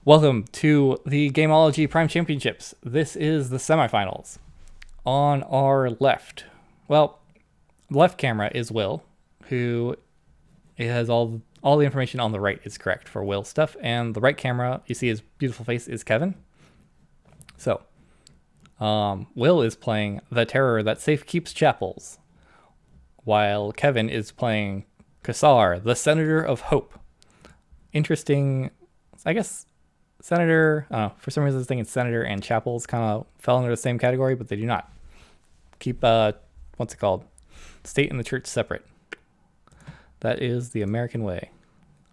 Welcome to the Gameology Prime Championships. This is the semifinals. On our left, well, left camera is Will, who has all the information on the right is correct for Will stuff, and the right camera, you see his beautiful face, is Kevin. So, Will is playing the terror that Safekeeps Chapels, while Kevin is playing Kharsur, the Senator of Hope. Interesting, I guess. Senator, for some reason I was thinking Senator and Chapels kind of fell under the same category, but they do not. Keep, what's it called? State and the church separate. That is the American way.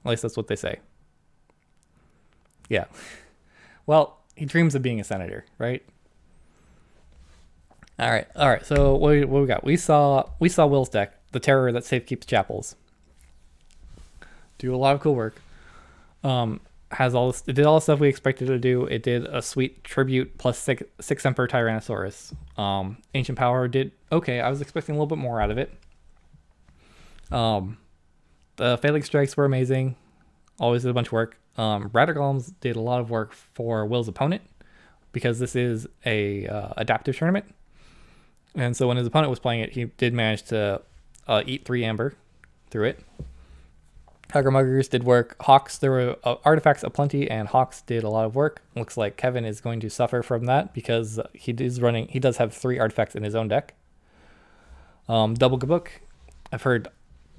At least that's what they say. Yeah. Well, he dreams of being a senator, right? All right. So what we got? We saw Will's deck, the terror that Safekeeps Chapels. Do a lot of cool work. Has all this, it did all the stuff we expected it to do. It did a sweet tribute plus six Emperor Tyrannosaurus. Ancient Power did okay. I was expecting a little bit more out of it. The Failing Strikes were amazing. Always did a bunch of work. Radical did a lot of work for Will's opponent because this is a adaptive tournament. And so when his opponent was playing it, he did manage to eat 3 amber through it. Hugger-muggers did work. Hawks, there were artifacts aplenty, and Hawks did a lot of work. Looks like Kevin is going to suffer from that because he does have 3 artifacts in his own deck. Double Gabuk. I've heard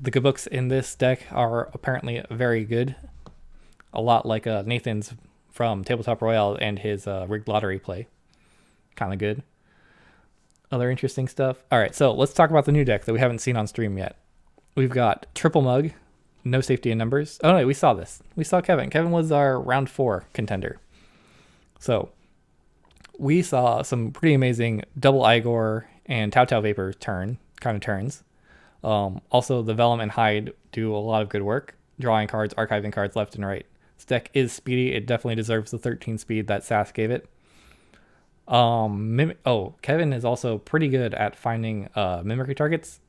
the Gabuks in this deck are apparently very good. A lot like Nathan's from Tabletop Royale and his rigged lottery play. Kind of good. Other interesting stuff. All right, so let's talk about the new deck that we haven't seen on stream yet. We've got Triple Mug. No safety in numbers. Oh no, we saw this. We saw Kevin. Kevin was our round 4 contender. So we saw some pretty amazing double Igor and Tau Vapor kind of turns. Also the Vellum and Hide do a lot of good work. Drawing cards, archiving cards left and right. This deck is speedy. It definitely deserves the 13 speed that Sass gave it. Kevin is also pretty good at finding mimicry targets.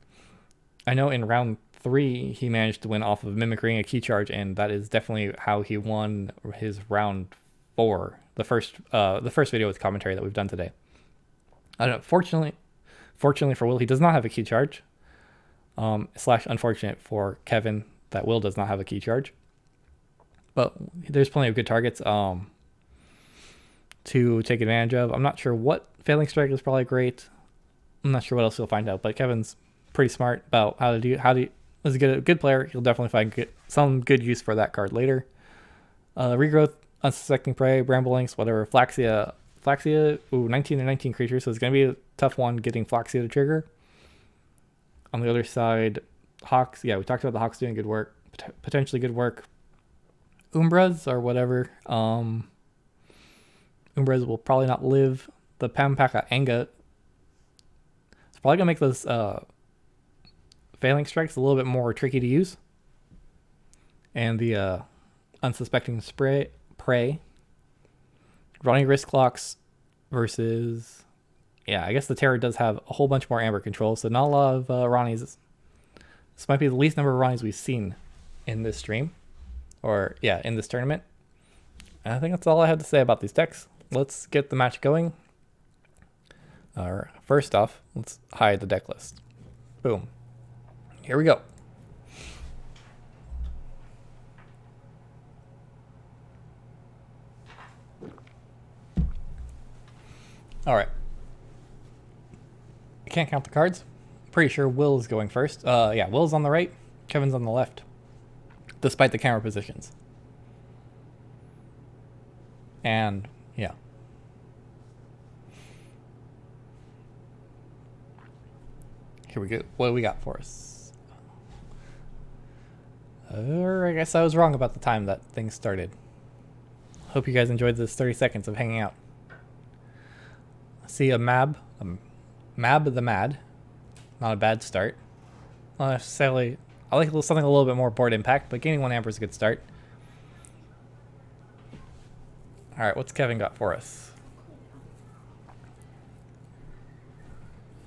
I know in round 3 he managed to win off of mimicking a key charge, and that is definitely how he won his round 4, the first video with commentary that we've done today. I don't know, fortunately for Will, he does not have a key charge. / unfortunate for Kevin that Will does not have a key charge, but there's plenty of good targets to take advantage of. I'm not sure what Failing Strike is probably great. I'm not sure what else you'll find out, but Kevin's pretty smart about how to as a good player, he'll definitely find some good use for that card later. Regrowth, Unsuspecting Prey, Bramblelinks, whatever. Flaxia, 19 and 19 creatures, so it's going to be a tough one getting Flaxia to trigger. On the other side, Hawks, yeah, we talked about the Hawks doing good work, potentially good work. Umbras or whatever. Umbras will probably not live. The Pampaka Anga, it's probably going to make those Failing Strikes a little bit more tricky to use. And the Unsuspecting Prey. Running Risk Clocks versus... Yeah, I guess the Terror does have a whole bunch more Amber control, so not a lot of Ronnies. This might be the least number of Ronnies we've seen in this stream. Or, yeah, in this tournament. And I think that's all I have to say about these decks. Let's get the match going. First off, let's hide the deck list. Boom. Here we go. All right. I can't count the cards. Pretty sure Will's going first. Yeah, Will's on the right. Kevin's on the left. Despite the camera positions. And, yeah. Here we go. What do we got for us? I guess I was wrong about the time that things started. Hope you guys enjoyed this 30 seconds of hanging out. I see a Mab the Mad. Not a bad start. Not necessarily. I like something a little bit more board impact, but gaining 1 amber is a good start. Alright, what's Kevin got for us?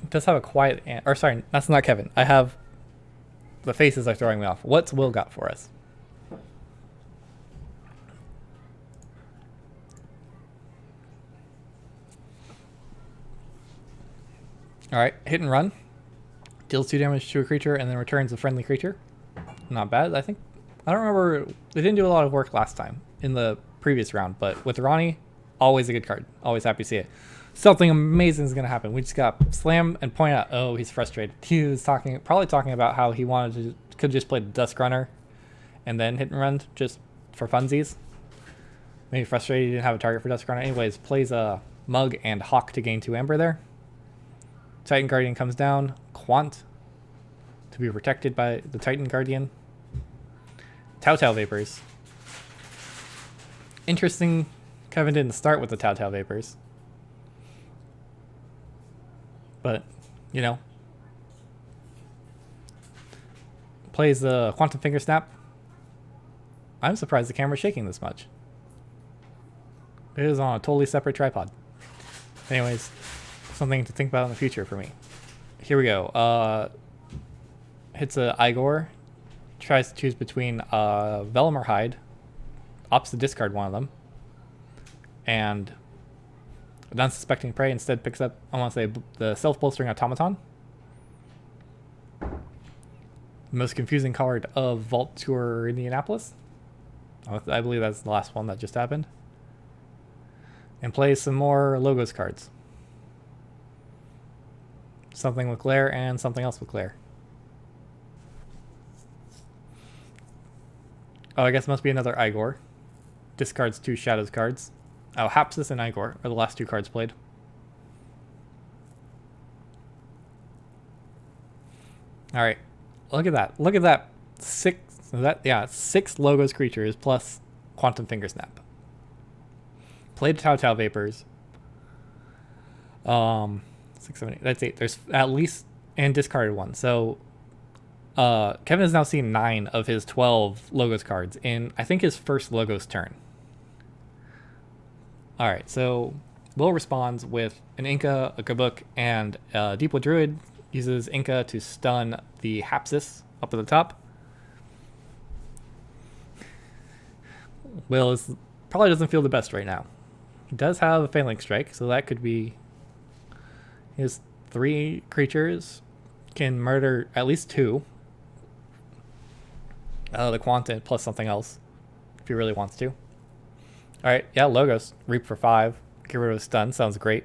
It does have a quiet... Or sorry, that's not Kevin. I have... The faces are throwing me off. What's Will got for us? Alright, hit and run. Deals 2 damage to a creature and then returns a friendly creature. Not bad, I think. I don't remember. They didn't do a lot of work last time in the previous round, but with Ronnie, always a good card. Always happy to see it. Something amazing is going to happen. We just got slam and point out, oh, he's frustrated. He was probably talking about how he could just play the Dusk Runner and then hit and run just for funsies. Maybe frustrated he didn't have a target for Dusk Runner. Anyways, plays a Mug and Hawk to gain 2 Amber there. Titan Guardian comes down. Quant to be protected by the Titan Guardian. Tautau Vapors. Interesting, Kevin didn't start with the Tautau Vapors. But, you know. Plays the Quantum Finger Snap. I'm surprised the camera's shaking this much. It is on a totally separate tripod. Anyways, something to think about in the future for me. Here we go. Hits a Igor. Tries to choose between Vellum or Hide. Opts to discard one of them. And an unsuspecting prey instead picks up, I want to say, the Self-Bolstering Automaton. The most confusing card of Vault Tour Indianapolis. I believe that's the last one that just happened. And plays some more Logos cards. Something with Glare and something else with Glare. Oh, I guess it must be another Igor. Discards 2 Shadows cards. Oh, Hapsis and Igor are the last 2 cards played. Alright. Look at that. Look at that. 6 Logos creatures plus Quantum Finger Snap. Played Tautau Vapors. 6, 7, 8. That's 8. There's at least, and discarded 1. So Kevin has now seen 9 of his 12 Logos cards in, I think, his first Logos turn. Alright, so Will responds with an Inca, a Kabuk, and Deepwood Druid. Uses Inca to stun the Hapsis up at the top. Will probably doesn't feel the best right now. He does have a Phalanx Strike, so that could be his 3 creatures can murder at least 2. The Quantum plus something else, if he really wants to. Alright, yeah, Logos. Reap for 5. Get rid of stun. Sounds great.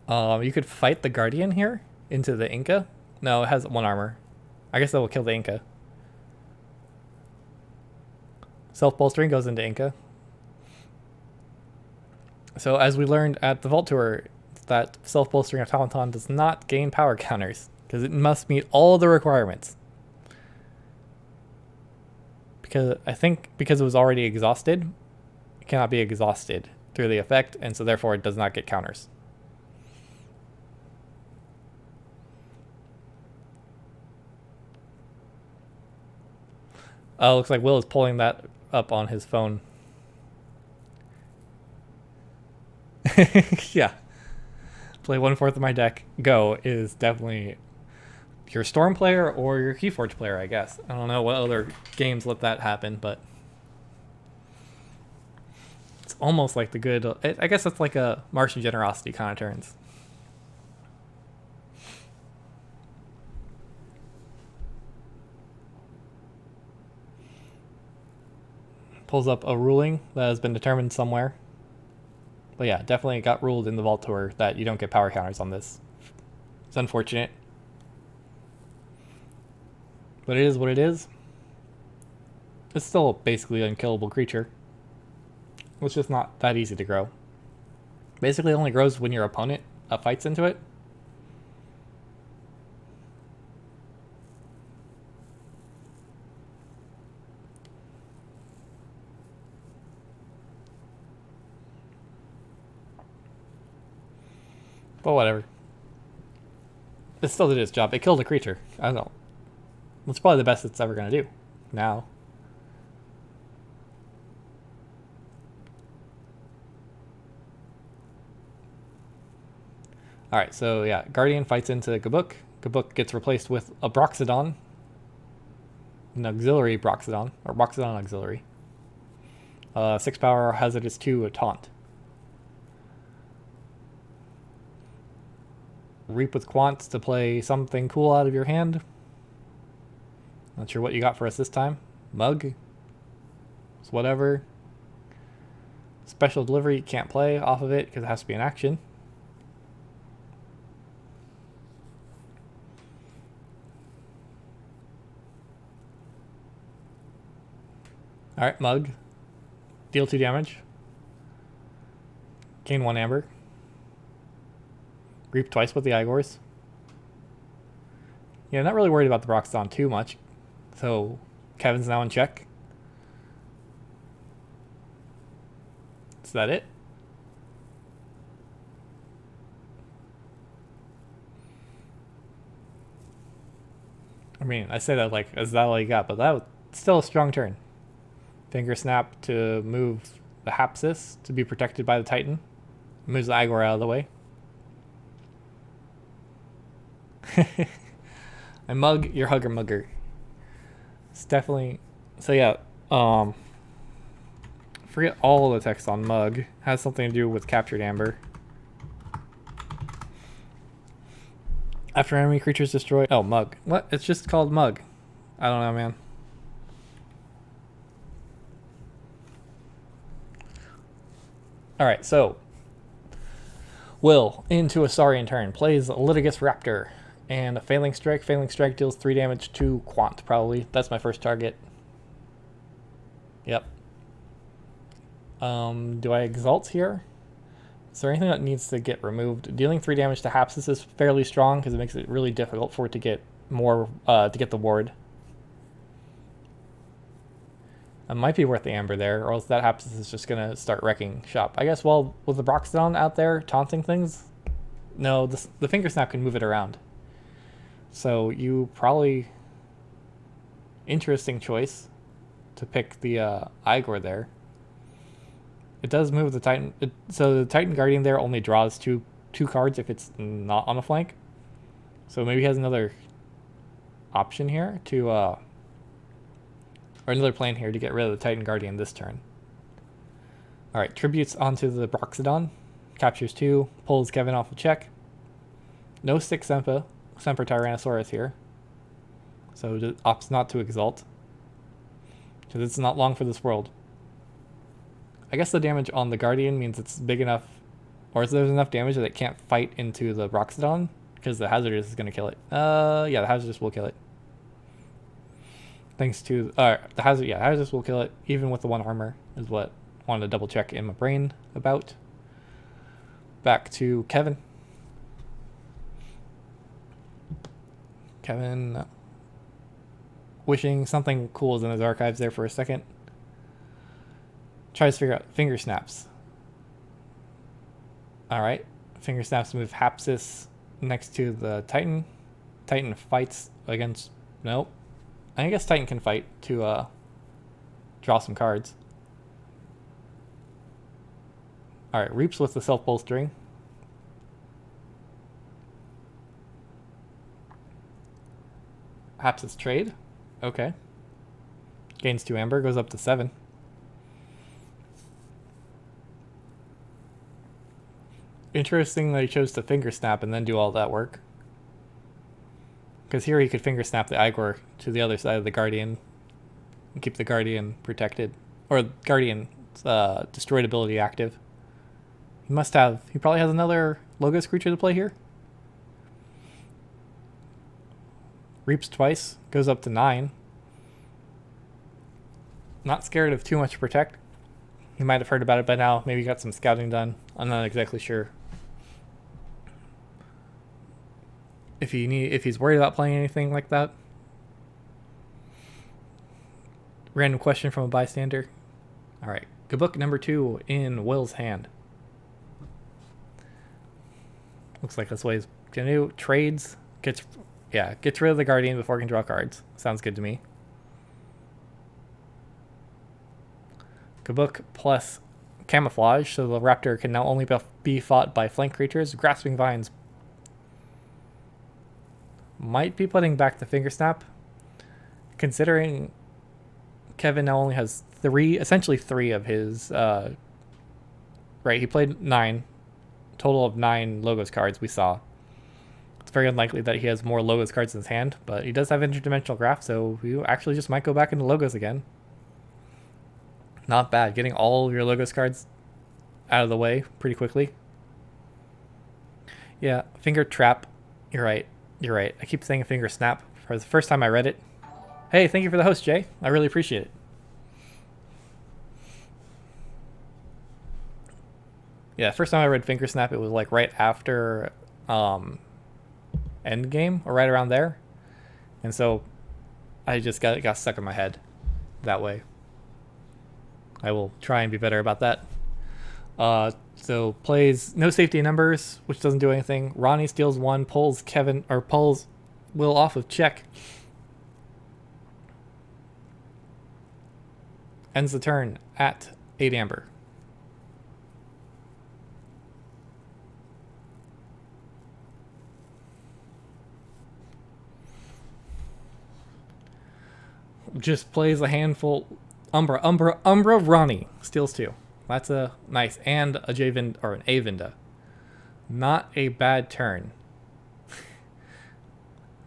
You could fight the Guardian here into the Inca. No, it has 1 armor. I guess that will kill the Inca. Self-bolstering goes into Inca. So as we learned at the Vault Tour, that self-bolstering automaton does not gain power counters because it must meet all the requirements. Because I think because it was already exhausted, it cannot be exhausted through the effect, and so therefore it does not get counters. Looks like Will is pulling that up on his phone. Yeah. Play 1/4 of my deck. Go is definitely your Storm player or your Keyforge player, I guess. I don't know what other games let that happen, but it's almost like the good... I guess it's like a Martian Generosity kind of turns. Pulls up a ruling that has been determined somewhere. But yeah, definitely got ruled in the Vault Tour that you don't get power counters on this. It's unfortunate. But it is what it is. It's still basically an unkillable creature. It's just not that easy to grow. Basically it only grows when your opponent fights into it. But whatever. It still did its job. It killed a creature. I don't know. It's probably the best it's ever going to do. Now. Alright, so yeah. Guardian fights into Kabuk. Kabuk gets replaced with a Broxodon. An auxiliary Broxodon. Or Broxodon auxiliary. 6 power, hazardous 2, a taunt. Reap with Quants to play something cool out of your hand. Not sure what you got for us this time. Mug. It's whatever. Special Delivery, can't play off of it because it has to be an action. Alright, Mug. Deal 2 damage. Gain 1 amber. Reap twice with the Igors. Yeah, not really worried about the Broxton too much. So, Kevin's now in check. Is that it? I mean, I say that like, is that all you got? But that was still a strong turn. Finger Snap to move the Hapsis to be protected by the Titan. Moves the Igor out of the way. I mug your hugger mugger. It's definitely... So yeah, forget all the text on mug. Has something to do with captured amber. After enemy creatures destroyed... Oh, mug. What? It's just called mug. I don't know, man. Alright, so... Will, into a Saurian turn, plays Litigious Raptor. And a Failing Strike. Failing Strike deals 3 damage to Quant, probably. That's my first target. Yep. Do I Exalt here? Is there anything that needs to get removed? Dealing 3 damage to Hapsis is fairly strong because it makes it really difficult for it to get more, to get the ward. It might be worth the amber there, or else that Hapsis is just going to start wrecking shop. I guess, well, with the Broxton out there taunting things, no, the Finger Snap can move it around. So you probably... Interesting choice to pick the Igor there. It does move the Titan. So the Titan Guardian there only draws two cards if it's not on a flank. So maybe he has another option here to... or another plan here to get rid of the Titan Guardian this turn. Alright, tributes onto the Broxodon. Captures 2, pulls Kevin off a check. No 6 Semper Tyrannosaurus here. So just opts not to Exalt. Because it's not long for this world. I guess the damage on the Guardian means it's big enough, or there's enough damage that it can't fight into the Broxodon, because the Hazardous is going to kill it. Yeah, the Hazardous will kill it. Thanks to, the Hazardous will kill it, even with the 1 armor, is what I wanted to double check in my brain about. Back to Kevin. Kevin, wishing something cool is in his archives there for a second. Tries to figure out Finger Snaps. Alright. Finger Snaps move Hapsis next to the Titan. Titan fights against... Nope. I guess Titan can fight to draw some cards. Alright, Reaps with the self-bolstering. Hapsis trade. Okay. Gains 2 amber, goes up to 7. Interesting that he chose to Finger Snap and then do all that work. Because here he could Finger Snap the Igor to the other side of the Guardian and keep the Guardian protected. Or Guardian's destroyed ability active. He probably has another Logos creature to play here. Reaps twice, goes up to 9. Not scared of too much to protect. You might have heard about it by now. Maybe got some scouting done. I'm not exactly sure. If he's worried about playing anything like that. Random question from a bystander. Alright. Good book number 2 in Will's hand. Looks like that's what he's gonna do. Trades. Gets rid of the Guardian before he can draw cards. Sounds good to me. Kabuk plus Camouflage, so the Raptor can now only be fought by flank creatures. Grasping Vines might be putting back the Finger Snap, considering Kevin now only has essentially three of his, right, he played 9, total of 9 Logos cards we saw. It's very unlikely that he has more Logos cards in his hand, but he does have Interdimensional Graft, so you actually just might go back into Logos again. Not bad. Getting all of your Logos cards out of the way pretty quickly. Yeah, Finger Trap. You're right. You're right. I keep saying Finger Snap for the first time I read it. Hey, thank you for the host, Jay. I really appreciate it. Yeah, first time I read Finger Snap, it was like right after Endgame, or right around there. And so I just got stuck in my head that way. I will try and be better about that. So plays no safety numbers, which doesn't do anything. Ronnie steals 1, pulls Will off of check. Ends the turn at 8 amber. Just plays a handful. Umbra, Ronnie steals 2. That's a nice, and a J-Vind, or an A-Vinda. Not a bad turn.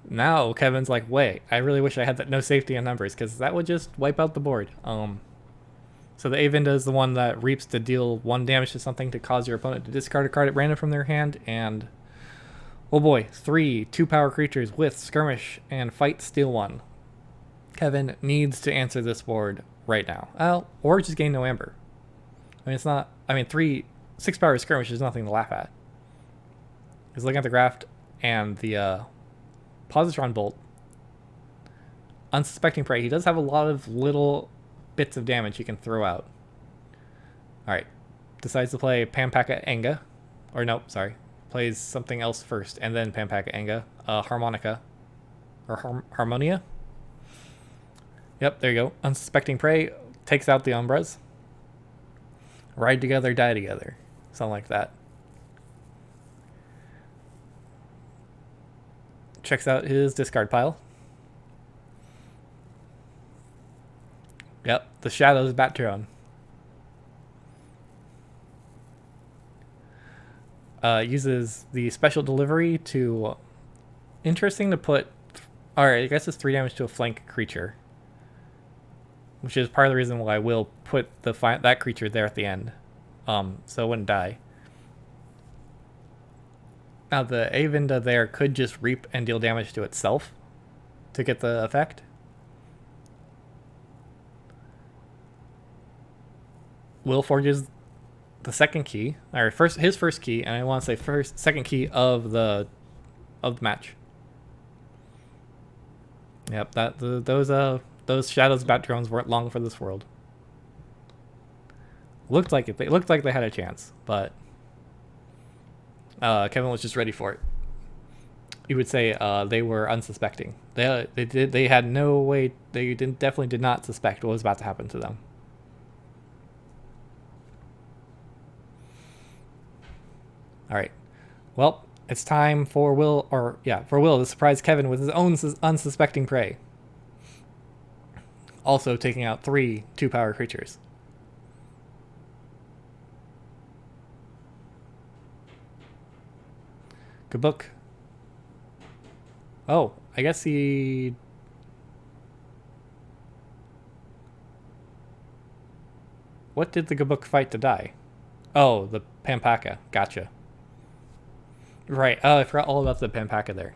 Now Kevin's like, wait, I really wish I had that no safety on numbers, because that would just wipe out the board. So the A-Vinda is the one that reaps to deal 1 damage to something to cause your opponent to discard a card at random from their hand, and oh boy, 3 2-power creatures with Skirmish and Fight steal 1. Kevin needs to answer this board right now. Or just gain no amber. I mean, it's not. I mean, 3 6-power Skirmish is nothing to laugh at. He's looking at the graft and the Positron Bolt. Unsuspecting Prey. He does have a lot of little bits of damage he can throw out. Alright. Decides to play Pampaka Enga. Or nope, sorry. Plays something else first and then Pampaka Enga. Harmonica. Or Harmonia? Yep, there you go. Unsuspecting Prey takes out the Umbras. Ride together, die together. Something like that. Checks out his discard pile. Yep, the Shadows Bat Drone. Uses the special delivery to... Interesting to put... Alright, I guess it's 3 damage to a flank creature. Which is part of the reason why I will put that creature there at the end. So it wouldn't die. Now the A-Vinda there could just reap and deal damage to itself to get the effect. Will forges the second key, or his first key, and I want to say second key of the match. Yep, those Shadows Bat Drones weren't long for this world. Looked like it. They looked like they had a chance, but Kevin was just ready for it. You would say they were unsuspecting. They had no way. They definitely did not suspect what was about to happen to them. All right. Well, it's time for Will to surprise Kevin with his own unsuspecting prey. Also taking out 3 2-power creatures. Good book. Oh, I guess he... What did the Gabuk fight to die? Oh, the Pampaka. Gotcha. Right. I forgot all about the Pampaka there.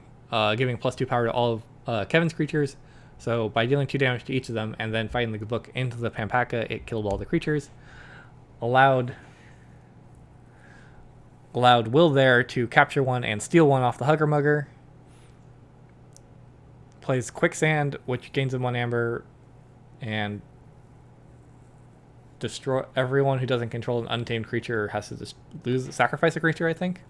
Giving +2 power to all of Kevin's creatures. So by dealing 2 damage to each of them and then fighting the Gabuk into the Pampaka, it killed all the creatures. Allowed Will there to capture 1 and steal 1 off the Hugger Mugger. Plays Quicksand, which gains him 1 amber, and destroy everyone who doesn't control an untamed creature has to sacrifice a creature, I think.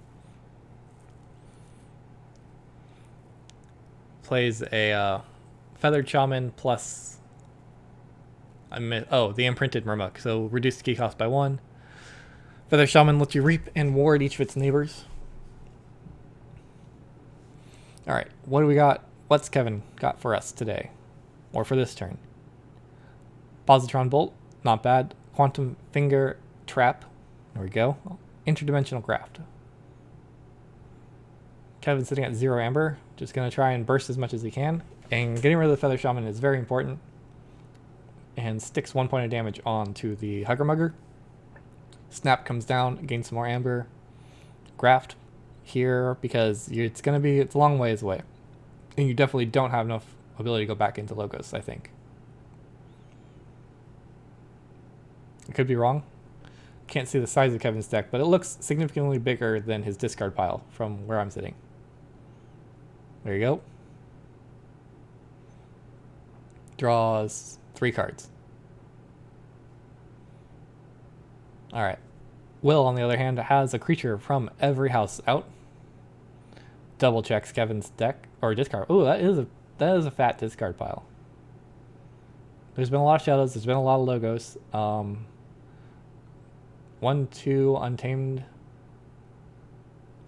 Plays a Feathered Shaman plus the Imprinted Murmuk, so reduce the key cost by 1. Feather Shaman lets you reap and ward each of its neighbors. Alright, what do we got? What's Kevin got for us today? Or for this turn? Positron Bolt, not bad. Quantum Finger Trap, there we go. Interdimensional Graft. Kevin's sitting at 0 amber, just going to try and burst as much as he can. And getting rid of the Feather Shaman is very important. And sticks 1 point of damage onto the Hugger Mugger. Snap comes down, gains some more amber. Graft here because it's a long ways away. And you definitely don't have enough ability to go back into Logos, I think. I could be wrong. Can't see the size of Kevin's deck, but it looks significantly bigger than his discard pile from where I'm sitting. There you go. Draws 3 cards. Alright. Will, on the other hand, has a creature from every house out. Double checks Kevin's deck, or discard. Ooh, that is a fat discard pile. There's been a lot of shadows, there's been a lot of logos. 1, 2, Untamed.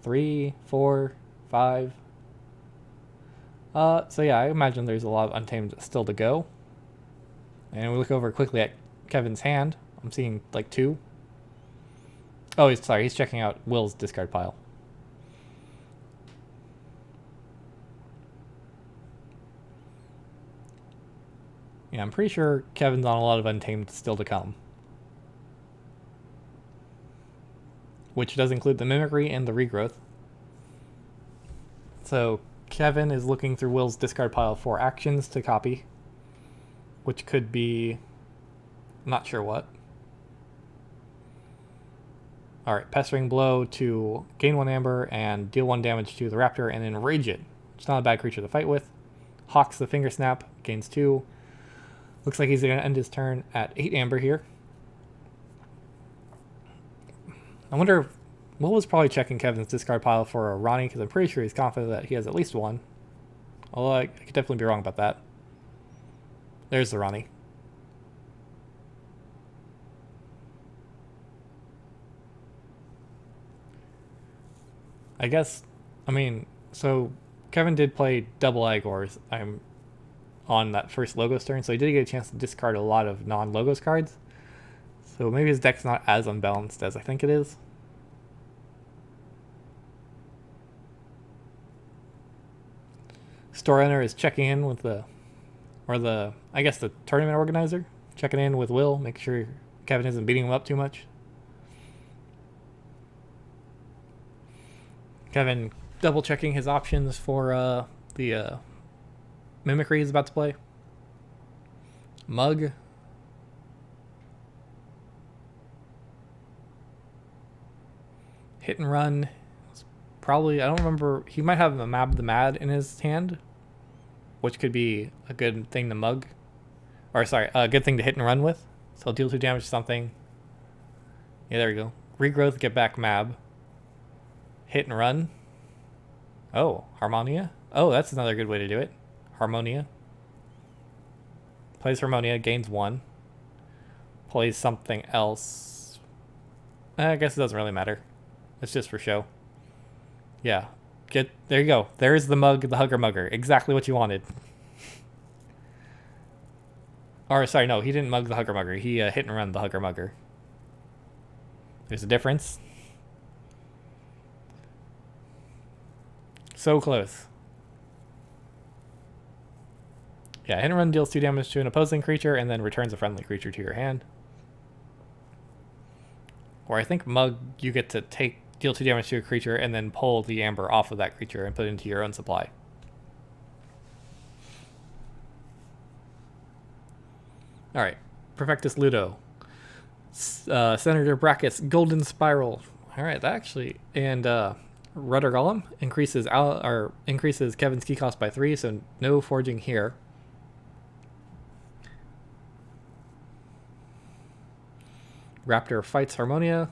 3, 4, 5. So yeah, I imagine there's a lot of Untamed still to go. And we look over quickly at Kevin's hand. I'm seeing like 2. Oh, he's checking out Will's discard pile. Yeah, I'm pretty sure Kevin's on a lot of Untamed still to come. Which does include the Mimicry and the Regrowth. So Kevin is looking through Will's discard pile for actions to copy. Which could be... not sure what. Alright, Pestering Blow to gain 1 amber and deal 1 damage to the raptor and then rage it. It's not a bad creature to fight with. Hawks the Finger Snap, gains 2. Looks like he's going to end his turn at 8 amber here. I wonder if Will was probably checking Kevin's discard pile for a Ronnie, because I'm pretty sure he's confident that he has at least 1. Although I could definitely be wrong about that. There's the Ronnie. I guess, so Kevin did play double Igors on that first Logos turn, so he did get a chance to discard a lot of non-Logos cards. So maybe his deck's not as unbalanced as I think it is. Store Owner is checking in with the tournament organizer, checking in with Will, making sure Kevin isn't beating him up too much. Kevin double checking his options for the Mimicry he's about to play. Mug. Hit and Run. Probably, I don't remember, he might have a Mab the Mad in his hand, which could be a good thing to mug. Or sorry, a good thing to hit and run with. So he'll deal 2 damage to something. Yeah, there we go. Regrowth, get back Mab. Hit and run. Oh, Harmonia. Oh, that's another good way to do it. Harmonia. Plays Harmonia, gains 1. Plays something else. I guess it doesn't really matter. It's just for show. Yeah. There you go. There's the mug, the Hugger Mugger. Exactly what you wanted. Or, sorry, no, he didn't mug the Hugger Mugger. He hit and run the Hugger Mugger. There's a difference. So close. Yeah, hit and run deals 2 damage to an opposing creature and then returns a friendly creature to your hand. Or I think mug, you get to deal 2 damage to a creature and then pull the amber off of that creature and put it into your own supply. Alright, Perfectus Ludo. Senator Brackett's Golden Spiral. Alright, that actually... And Rudder Golem increases Kevin's key cost by 3, so no forging here. Raptor fights Harmonia,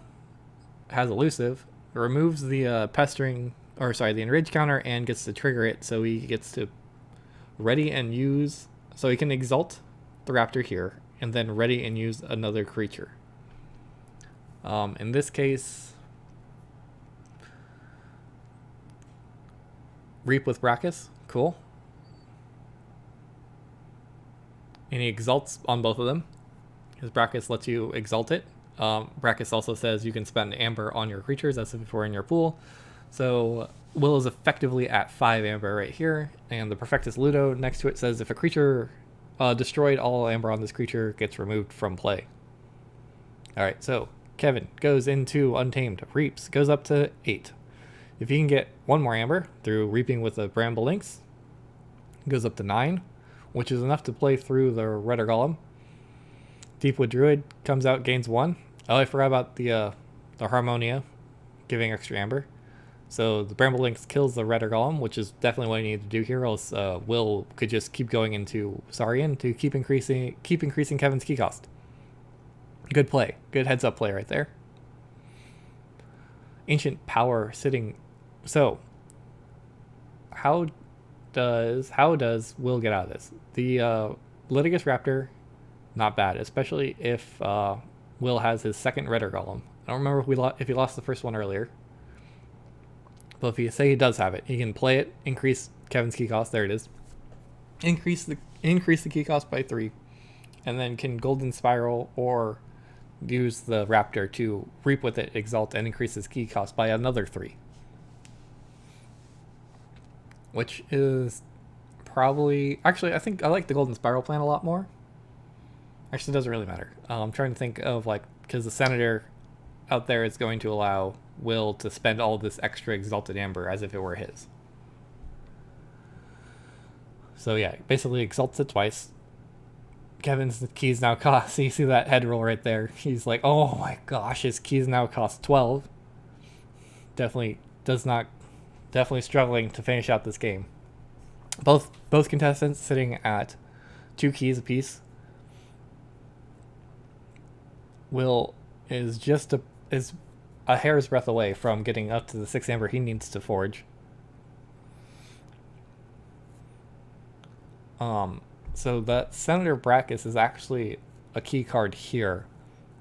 has Elusive, removes the the Enrage counter and gets to trigger it, so he gets to ready and use, so he can exalt the Raptor here, and then ready and use another creature. In this case, Reap with Brachus, cool. And he exalts on both of them. His Brachus lets you exalt it. Brachus also says you can spend amber on your creatures as if it were in your pool. So Will is effectively at 5 amber right here, and the Perfectus Ludo next to it says if a creature destroyed, all amber on this creature gets removed from play. Alright, so Kevin goes into Untamed, reaps, goes up to 8. If he can get one more amber through reaping with the Bramble Lynx, goes up to 9, which is enough to play through the Redder Golem. Deepwood Druid comes out, gains 1. Oh, I forgot about the Harmonia giving extra amber. So the Bramble Lynx kills the Redder Golem, which is definitely what I need to do here, else Will could just keep going into Saurian to keep increasing Kevin's key cost. Good play. Good heads up play right there. Ancient Power sitting. So how does Will get out of this? The Litigious Raptor, not bad, especially if Will has his second Redder Golem. I don't remember if he lost the first one earlier. But if you say he does have it, he can play it, increase Kevin's key cost. There it is. Increase the key cost by 3, and then can Golden Spiral or use the Raptor to reap with it, exalt, and increase his key cost by another 3. Which is probably... Actually, I think I like the Golden Spiral plan a lot more. Actually, it doesn't really matter. I'm trying to think of, like, because the Senator out there is going to allow Will to spend all this extra exalted amber as if it were his. So yeah, basically exalts it twice. Kevin's keys now cost... So you see that head roll right there. He's like, oh my gosh, his keys now cost 12. Definitely struggling to finish out this game. Both contestants sitting at 2 keys apiece. Will is just a hair's breadth away from getting up to the 6 amber he needs to forge. So the Senator Brackus is actually a key card here,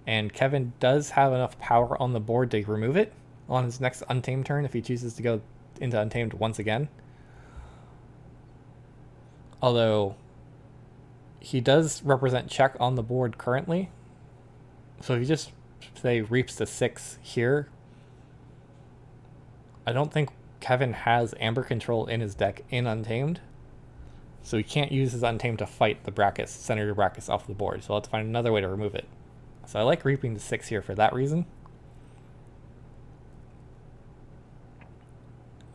and Kevin does have enough power on the board to remove it on his next Untamed turn if he chooses to go into Untamed once again. Although he does represent check on the board currently, so if you just say reaps to 6 here, I don't think Kevin has amber control in his deck in Untamed, so he can't use his Untamed to fight the Brackus, Senator Brackus, off the board, so I'll have to find another way to remove it. So I like reaping to 6 here for that reason.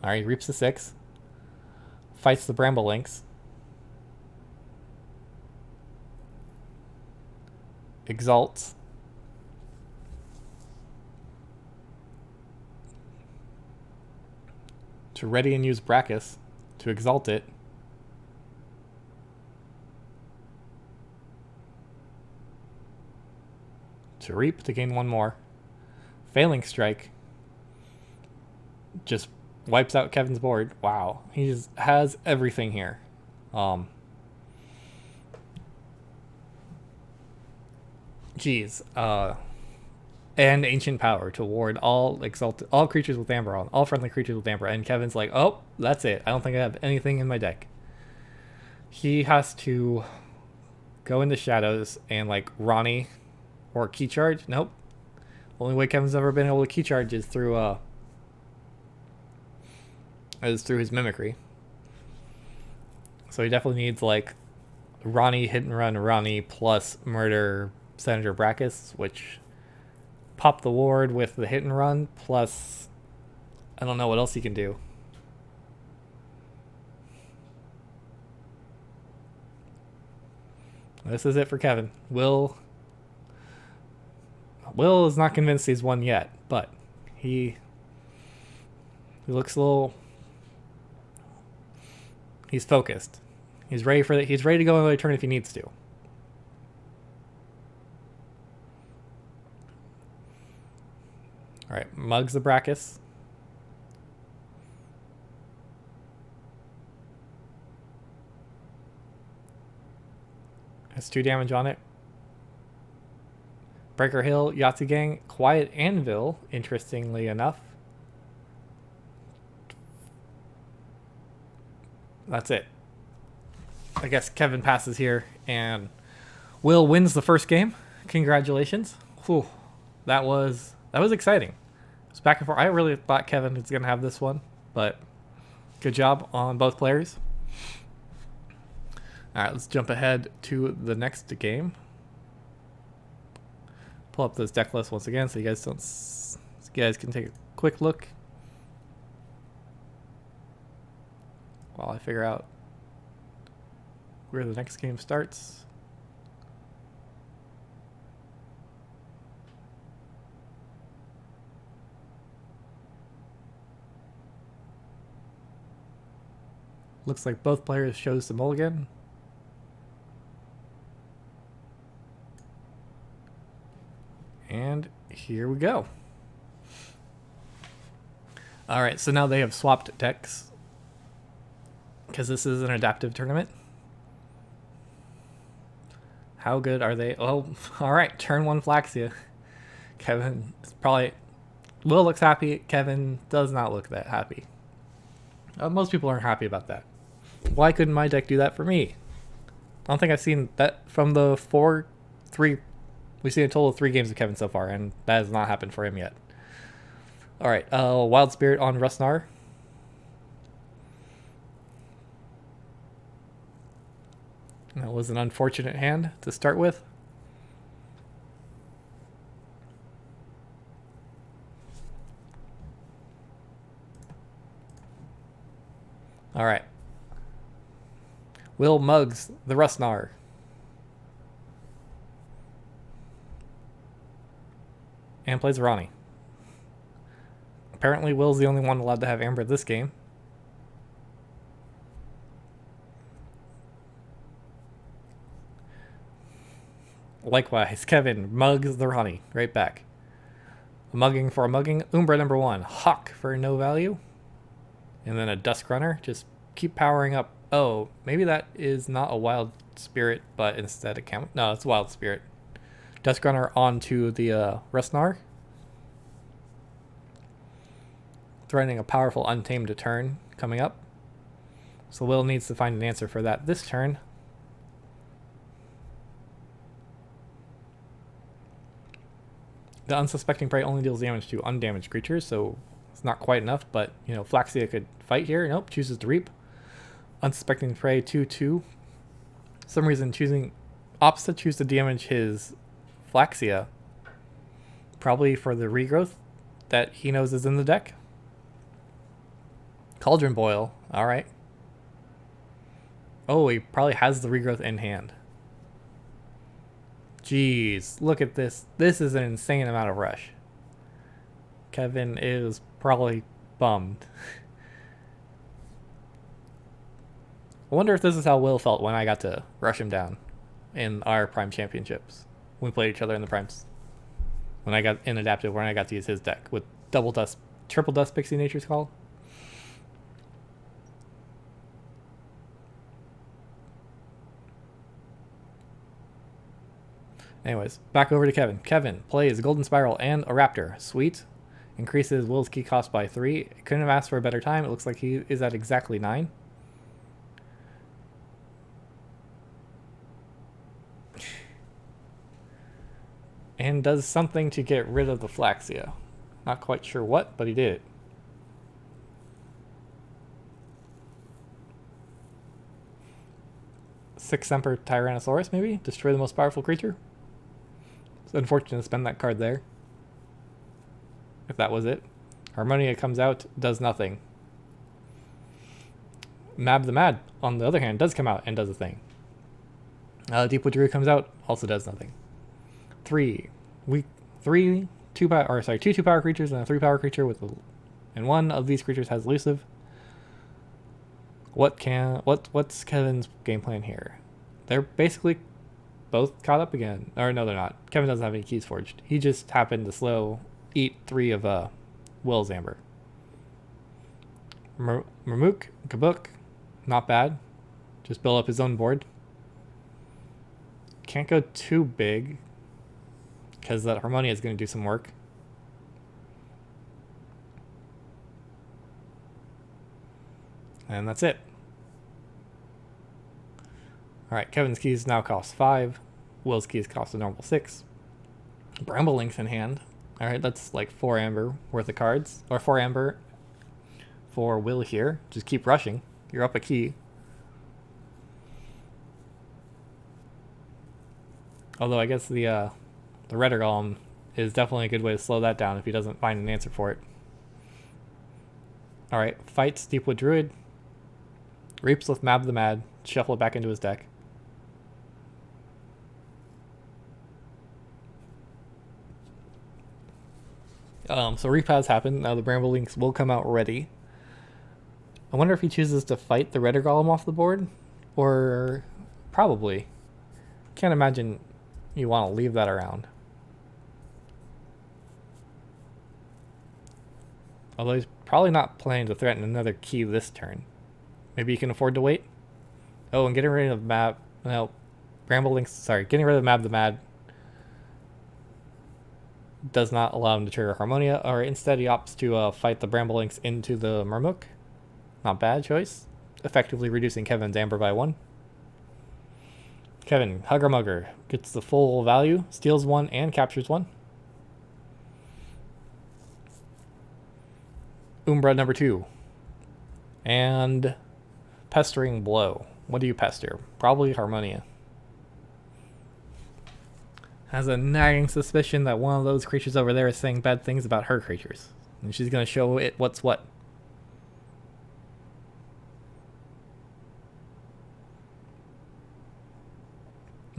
Alright, he reaps to 6, fights the Bramble Lynx, exalts, to ready and use Brackus to exalt it, to reap to gain 1 more, failing strike, just wipes out Kevin's board. Wow, he just has everything here. And Ancient Power to ward all creatures with amber on, all friendly creatures with amber. And Kevin's like, oh, that's it. I don't think I have anything in my deck. He has to go into Shadows and like Ronnie or Key Charge. Nope. Only way Kevin's ever been able to Key Charge is through his Mimicry. So he definitely needs like Ronnie, Hit and Run Ronnie plus Murder Senator Brackus, which pop the ward with the Hit and Run plus I don't know what else he can do. This is it for Kevin. Will is not convinced he's won yet, but he looks a little... He's focused. He's ready to go another turn if he needs to. Alright, mugs the Brackus. Has 2 damage on it. Breaker Hill, Yahtzee Gang, Quiet Anvil, interestingly enough. That's it. I guess Kevin passes here, and Will wins the first game. Congratulations. Whew. That was exciting. It's back and forth. I really thought Kevin was going to have this one, but Good job on both players. All right, let's jump ahead to the next game. Pull up this deck list once again so you guys can take a quick look while I figure out where the next game starts. Looks like both players chose the mulligan. And here we go. All right, so now they have swapped decks because this is an adaptive tournament. How good are they? Oh, all right, turn 1 Flaxia. Kevin is probably... Will looks happy. Kevin does not look that happy. Most people aren't happy about that. Why couldn't my deck do that for me? I don't think I've seen that from the 4-3. We've seen a total of 3 games of Kevin so far, and that has not happened for him yet. All right, Wild Spirit on Rustnar. That was an unfortunate hand to start with. All right. Will mugs the Rustnar. And plays Ronnie. Apparently Will's the only one allowed to have Amber this game. Likewise, Kevin mugs the Ronnie right back. A mugging for a mugging. Umbra number 1. Hawk for no value. And then a Dusk Runner. Just keep powering up. Oh, maybe that is not a Wild Spirit, but instead a Cam. No, it's a Wild Spirit. Dusk Runner onto the Rustnar. Threatening a powerful Untamed turn coming up. So Will needs to find an answer for that this turn. The Unsuspecting Prey only deals damage to undamaged creatures, so it's not quite enough, but, you know, Flaxia could fight here. Nope, chooses to Reap. Unsuspecting Prey 2/2. Some reason choosing opposite, choose to damage his Flaxia. Probably for the regrowth that he knows is in the deck. Cauldron Boil, alright. Oh, he probably has the regrowth in hand. Jeez, look at this. This is an insane amount of rush. Kevin is probably bummed. I wonder if this is how Will felt when I got to rush him down in our Prime Championships. We played each other in the Primes. When I got in Adaptive, when I got to use his deck with Triple Dust Pixie Nature's Call. Anyways, back over to Kevin. Kevin plays Golden Spiral and a Raptor. Sweet. Increases Will's key cost by 3. Couldn't have asked for a better time. It looks like he is at exactly 9. And does something to get rid of the Flaxia. Not quite sure what, but he did it. Six Semper Tyrannosaurus, maybe? Destroy the most powerful creature? It's unfortunate to spend that card there. If that was it. Harmonia comes out, does nothing. Mab the Mad, on the other hand, does come out and does a thing. Deepwood Druid comes out, also does nothing. Two 2/2 creatures and a 3-power creature and one of these creatures has elusive. What's Kevin's game plan here? They're basically both caught up again. Or no, they're not. Kevin doesn't have any keys forged. He just happened to eat 3 of Will's Amber. Marmook, Kabuk, not bad. Just build up his own board. Can't go too big because that Harmonia is going to do some work. And that's it. Alright, Kevin's keys now cost 5. Will's keys cost a normal 6. Bramble Link's in hand. Alright, that's like 4 amber worth of cards. Or 4 amber for Will here. Just keep rushing. You're up a key. Although I guess the Redder Golem is definitely a good way to slow that down if he doesn't find an answer for it. Alright, fights Deepwood Druid. Reaps with Mab the Mad. Shuffle it back into his deck. So Reap has happened. Now the Bramble Links will come out ready. I wonder if he chooses to fight the Redder Golem off the board. Or probably. Can't imagine you want to leave that around. Although he's probably not planning to threaten another key this turn. Maybe you can afford to wait. Oh, and getting rid of Mab... No. Bramble Links... Sorry, getting rid of Mab the Mad does not allow him to trigger Harmonia, or instead he opts to fight the Bramble Links into the Murmuk. Not bad choice. Effectively reducing Kevin's Amber by 1. Kevin, Hugger Mugger, gets the full value, steals 1, and captures 1. Umbra number 2. And Pestering Blow. What do you pester? Probably Harmonia. Has a nagging suspicion that one of those creatures over there is saying bad things about her creatures. And she's going to show it what's what.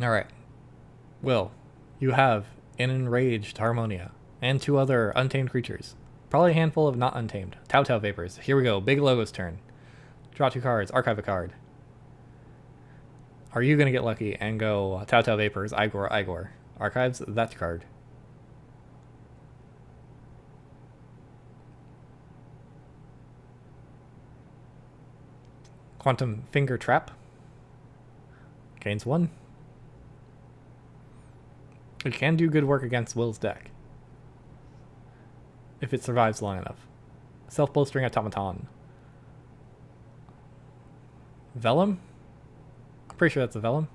Alright. Will, you have an enraged Harmonia and 2 other untamed creatures. Probably a handful of not untamed. Tau Vapors. Here we go. Big Logo's turn. Draw 2 cards. Archive a card. Are you going to get lucky and go Tau Vapors, Igor? Archives that card. Quantum Finger Trap. Gains 1. It can do good work against Will's deck. If it survives long enough. Self-bolstering Automaton. Vellum? I'm pretty sure that's a Vellum.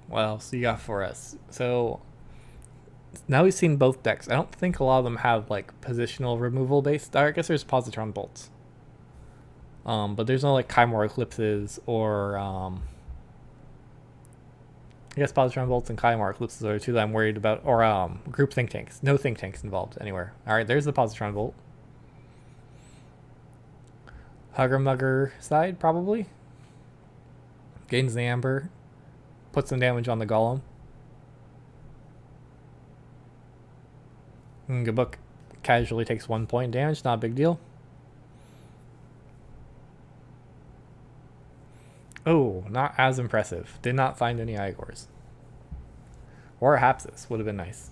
What else you got for us? So now we've seen both decks. I don't think a lot of them have like positional removal based. I guess there's Positron Bolts. But there's no like Chimera Eclipses or I guess Positron Bolts and Chimera Eclipses are 2 that I'm worried about. Or group think tanks. No think tanks involved anywhere. Alright, there's the Positron Bolt. Hugger Mugger side, probably. Gains the Amber. Puts some damage on the Golem. Gabuk casually takes 1 point damage, not a big deal. Oh, not as impressive. Did not find any Igors. Or a Hapsis would have been nice.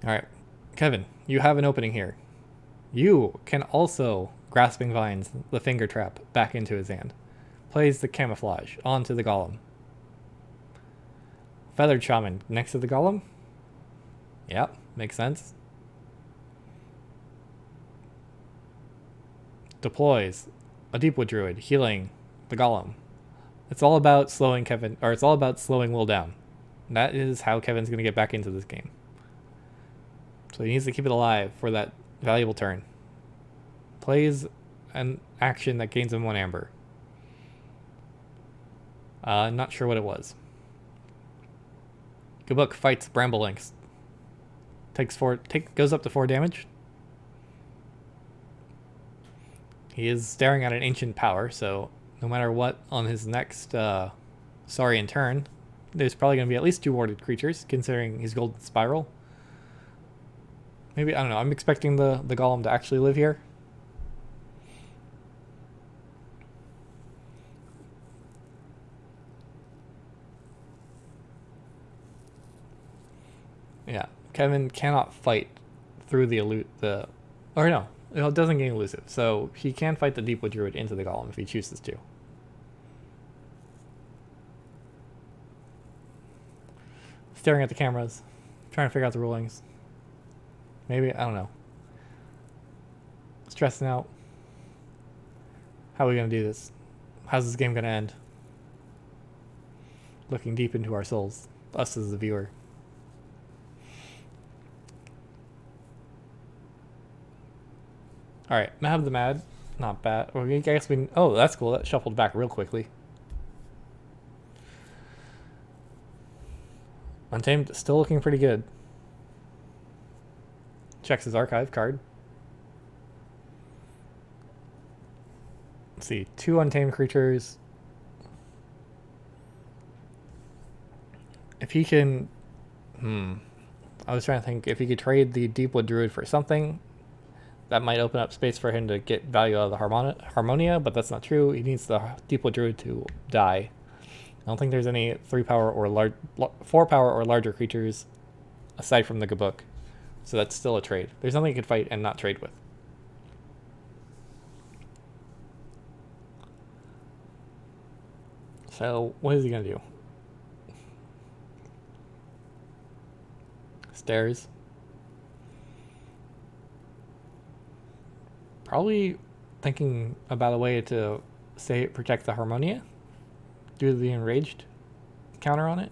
Alright, Kevin, you have an opening here. You can also Grasping Vines the Finger Trap back into his hand. Plays the Camouflage onto the Golem. Feathered Shaman next to the Golem. Yep, makes sense. Deploys a Deepwood Druid, healing the Golem. It's all about slowing Kevin, or it's all about slowing Will down. That is how Kevin's going to get back into this game. So he needs to keep it alive for that valuable turn. Plays an action that gains him 1 Amber. Not sure what it was. Gabuk fights Bramble Links. Goes up to 4 damage. He is staring at an Ancient Power, so no matter what on his next Saurian turn, there's probably going to be at least 2 warded creatures, considering his Golden Spiral. Maybe, I don't know, I'm expecting the Golem to actually live here. Yeah, Kevin cannot fight through or no, it doesn't gain elusive, so he can fight the Deepwood Druid into the Golem if he chooses to. Staring at the cameras, trying to figure out the rulings. Maybe, I don't know. Stressing out. How are we going to do this? How's this game going to end? Looking deep into our souls. us as the viewer. All right, Mab the Mad, not bad. Well, I guess we. Oh, that's cool. That shuffled back real quickly. Untamed, still looking pretty good. Checks his archive card. Let's see, 2 untamed creatures. If he can, I was trying to think if he could trade the Deepwood Druid for something, that might open up space for him to get value out of the Harmonia, but that's not true. He needs the Deepwood Druid to die. I don't think there's any 3-power or 4-power or larger creatures aside from the Gabuk, so that's still a trade. There's nothing he could fight and not trade with. So what is he gonna do? Stairs. Probably thinking about a way to protect the Harmonia. Do the enraged counter on it.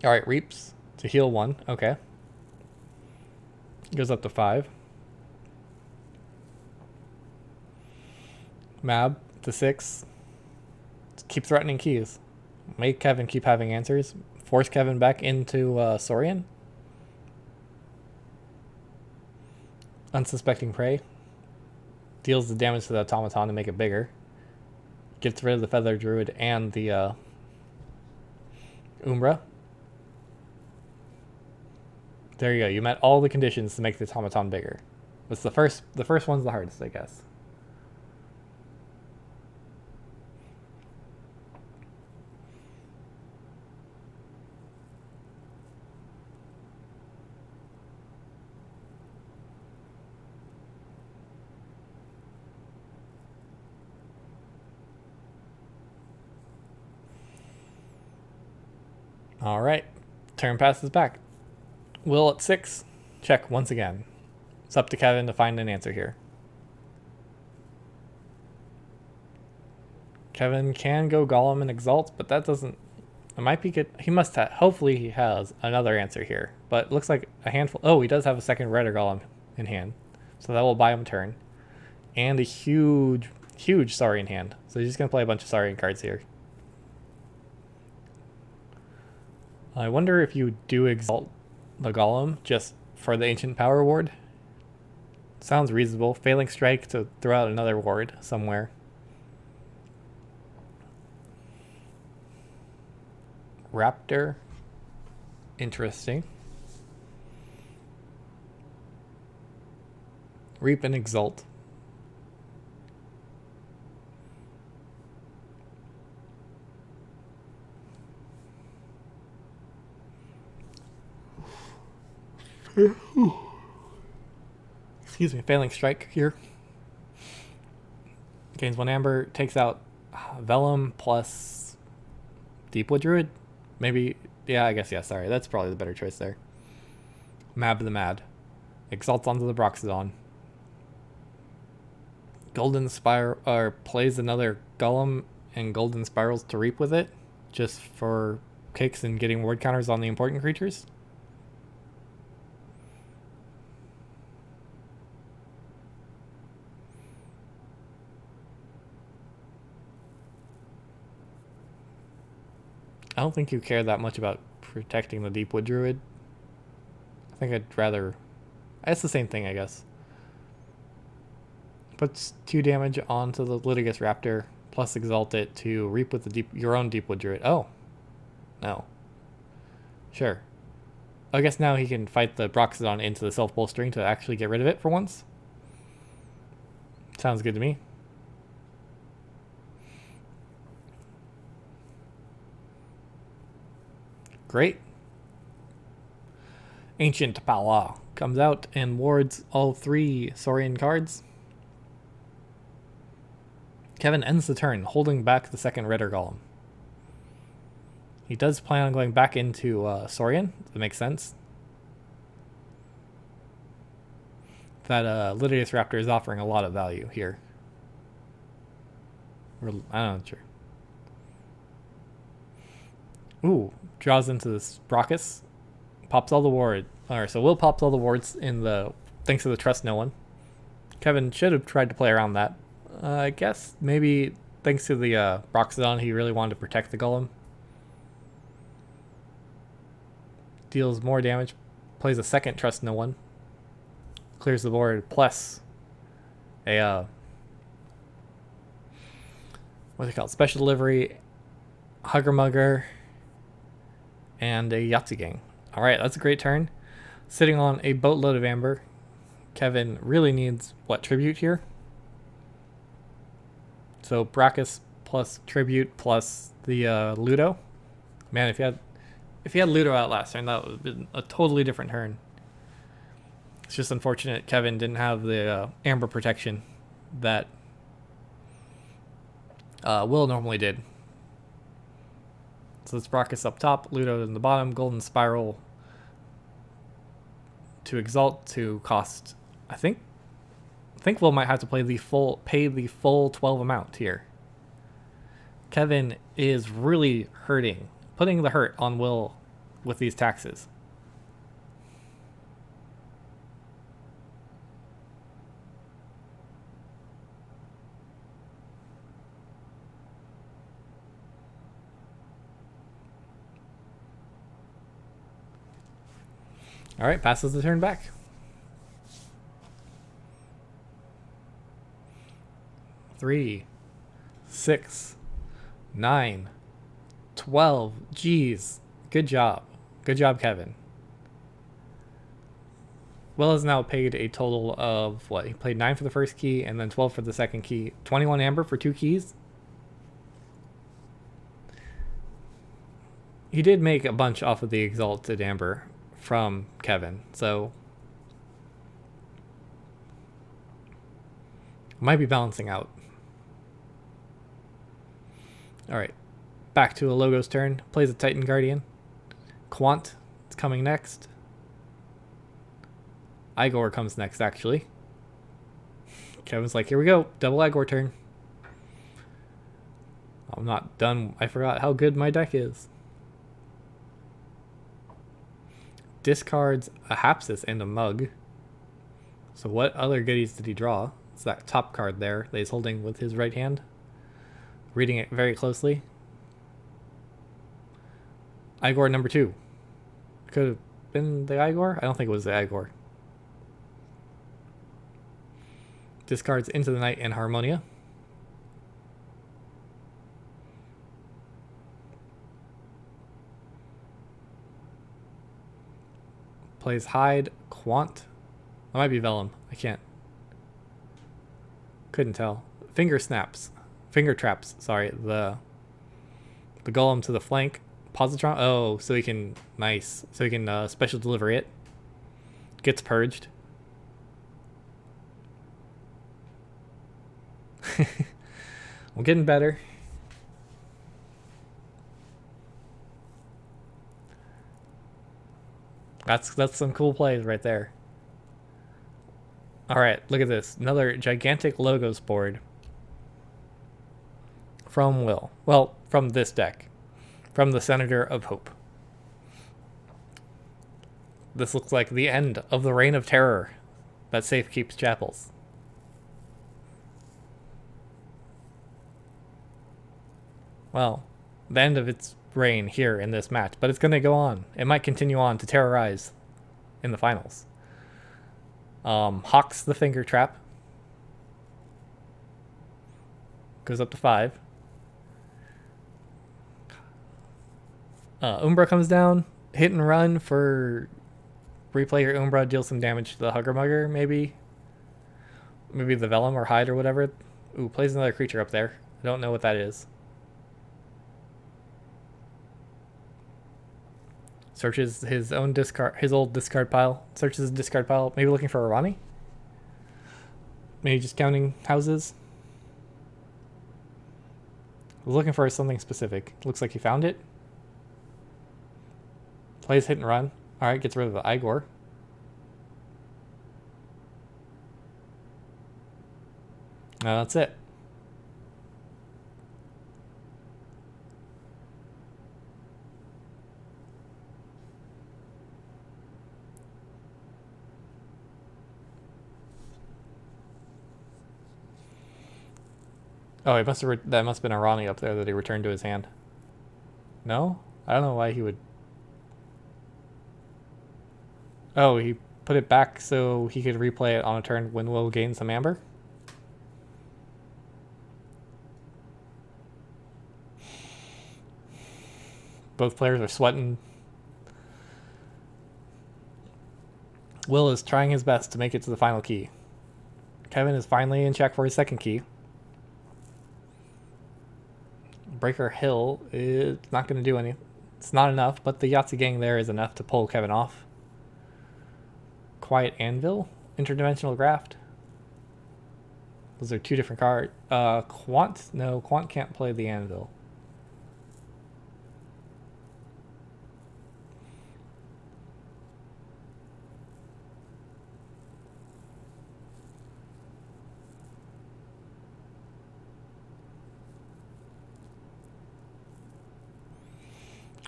Alright, Reaps to heal 1. Okay. Goes up to 5. Mab to 6. Keep threatening keys. Make Kevin keep having answers. Force Kevin back into Saurian. Unsuspecting prey. Deals the damage to the automaton to make it bigger. Gets rid of the Feather Druid and the Umbra. There you go. You met all the conditions to make the automaton bigger. It's the first one's the hardest, I guess. All right, turn passes back. Will at 6, check once again. It's up to Kevin to find an answer here. Kevin can go Golem and Exalt, but that doesn't. It might be good. He must have. Hopefully, he has another answer here. But it looks like a handful. Oh, he does have a second Red or Golem in hand, so that will buy him a turn, and a huge Saurian hand. So he's just gonna play a bunch of Saurian cards here. I wonder if you do Exalt the Golem just for the Ancient Power ward. Sounds reasonable. Failing Strike to throw out another ward somewhere. Raptor. Interesting. Reap and Exalt. Excuse me, Failing Strike here. Gains 1 Amber, takes out Vellum plus Deepwood Druid. Maybe, yeah, I guess, yeah, sorry. That's probably the better choice there. Mab the Mad. Exalts onto the Broxodon. Golden Spiral, or plays another Golem and Golden Spirals to reap with it, just for kicks and getting ward counters on the important creatures. I don't think you care that much about protecting the Deepwood Druid. I think I'd rather... It's the same thing, I guess. Puts 2 damage onto the Litigious Raptor, plus Exalt it to reap with the your own Deepwood Druid. Oh. No. Sure. I guess now he can fight the Broxodon into the self-bolstering to actually get rid of it for once. Sounds good to me. Great. Ancient Power comes out and wards all 3 Saurian cards. Kevin ends the turn, holding back the second Ritter Golem. He does plan on going back into Saurian. That makes sense. That Litigious Raptor is offering a lot of value here. Or, I don't know, sure. Ooh, draws into this Brockus. Pops all the ward. Alright, so Will pops all the wards in the thanks to the trust no one. Kevin should have tried to play around that. I guess maybe thanks to the Broxodon, he really wanted to protect the Golem. Deals more damage. Plays a second trust no one. Clears the board plus a what's it called? Special delivery, Hugger Mugger, and a Yahtzee Gang. Alright, that's a great turn. Sitting on a boatload of amber. Kevin really needs what, tribute here? So Brackus plus tribute plus the Ludo. Man, if you had Ludo out last turn, that would have been a totally different turn. It's just unfortunate Kevin didn't have the amber protection that Will normally did. So it's Brackus up top, Ludo in the bottom, Golden Spiral to Exalt to cost, I think Will might have to pay the full 12 amount here. Kevin is really hurting, putting the hurt on Will with these taxes. All right, passes the turn back. Three, 6, 9, 12. Jeez. Good job. Good job, Kevin. Will has now paid a total of what? He played 9 for the first key and then 12 for the second key. 21 amber for 2 keys. He did make a bunch off of the Exalted Amber from Kevin, so might be balancing out. Alright, back to a Logo's turn. Plays a Titan Guardian. Quant is coming next. Igor comes next, actually. Kevin's like, here we go, double Igor turn. I'm not done. I forgot how good my deck is. Discards a Hapsis and a Mug. So what other goodies did he draw? It's that top card there that he's holding with his right hand. Reading it very closely. Igor number 2. Could have been the Igor? I don't think it was the Igor. Discards Into the Night and Harmonia. Plays Hide, Quant. That might be Vellum. I can't. Couldn't tell. Finger traps, sorry. The Golem to the flank. Positron. Oh, so he can, nice. So he can special delivery it. Gets purged. I'm getting better. That's some cool plays right there. Alright, look at this. Another gigantic Logos board. From Will. Well, from this deck. From the Senator of Hope. This looks like the end of the reign of terror that Safekeeps Chapels. Well, the end of its reign here in this match, but it's going to go on. It might continue on to terrorize in the finals. Hawks the Finger Trap. Goes up to 5. Umbra comes down. Hit and run for replay your Umbra, deal some damage to the Hugger Mugger, maybe. Maybe the Vellum or Hide or whatever. Ooh, plays another creature up there. I don't know what that is. Searches his own old discard pile. Searches his discard pile. Maybe looking for a Ronnie? Maybe just counting houses? Was looking for something specific. Looks like he found it. Plays hit and run. Alright, gets rid of the Igor. That's it. Oh, he must have that must have been a Ronnie up there that he returned to his hand. No? I don't know why he would... Oh, he put it back so he could replay it on a turn when Will gains some amber? Both players are sweating. Will is trying his best to make it to the final key. Kevin is finally in check for his second key. Breaker Hill is not going to do anything. It's not enough, but the Yahtzee gang there is enough to pull Kevin off. Quiet Anvil, Interdimensional Graft. Those are two different cards. Quant? No, Quant can't play the Anvil.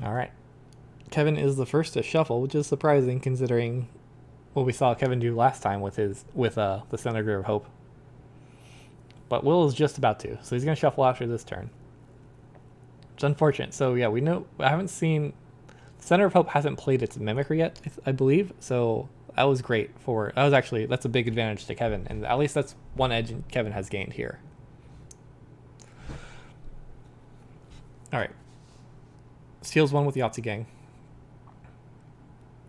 All right. Kevin is the first to shuffle, which is surprising considering what we saw Kevin do last time with the Senator of Hope. But Will is just about to, so he's going to shuffle after this turn. It's unfortunate. So yeah, we know I haven't seen Center of Hope hasn't played its mimicry yet, I believe. So that was great for that's a big advantage to Kevin, and at least that's one edge Kevin has gained here. All right. Steals one with Yahtzee Gang.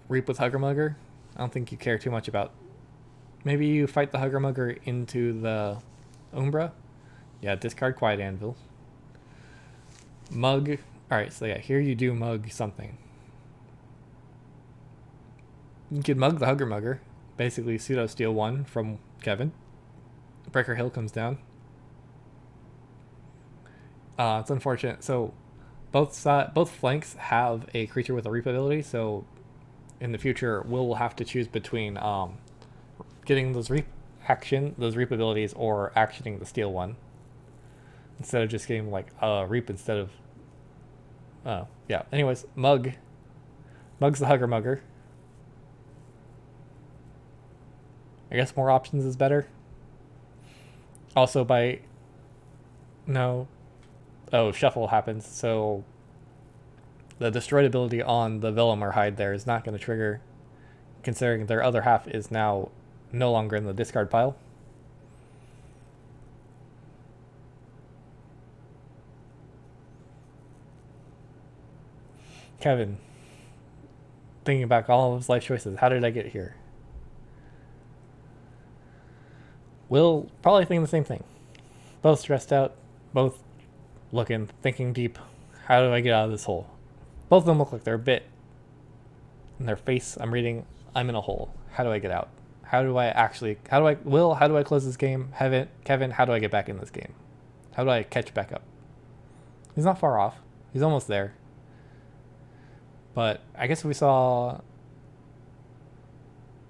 Reap with Hugger Mugger. I don't think you care too much about. Maybe you fight the Hugger Mugger into the Umbra. Yeah, discard Quiet Anvil. Mug. Alright, so yeah, here you do mug something. You could mug the Hugger Mugger. Basically, pseudo steal one from Kevin. Breaker Hill comes down. It's unfortunate. So both flanks have a creature with a reap ability, so in the future we'll have to choose between getting those reap abilities or actioning the steal one instead of just getting like reap instead of yeah. Anyways, mugs the Hugger Mugger. I guess more options is better. Also shuffle happens, so the destroyed ability on the Velamar hide there is not going to trigger, considering their other half is now no longer in the discard pile. Kevin, thinking back all of his life choices, how did I get here? Will probably thinking the same thing. Both stressed out, both thinking deep. How do I get out of this hole? Both of them look like they're a bit in their face. I'm reading, I'm in a hole. How do I get out? How do I close this game? Kevin, how do I get back in this game? How do I catch back up? He's not far off. He's almost there. But I guess we saw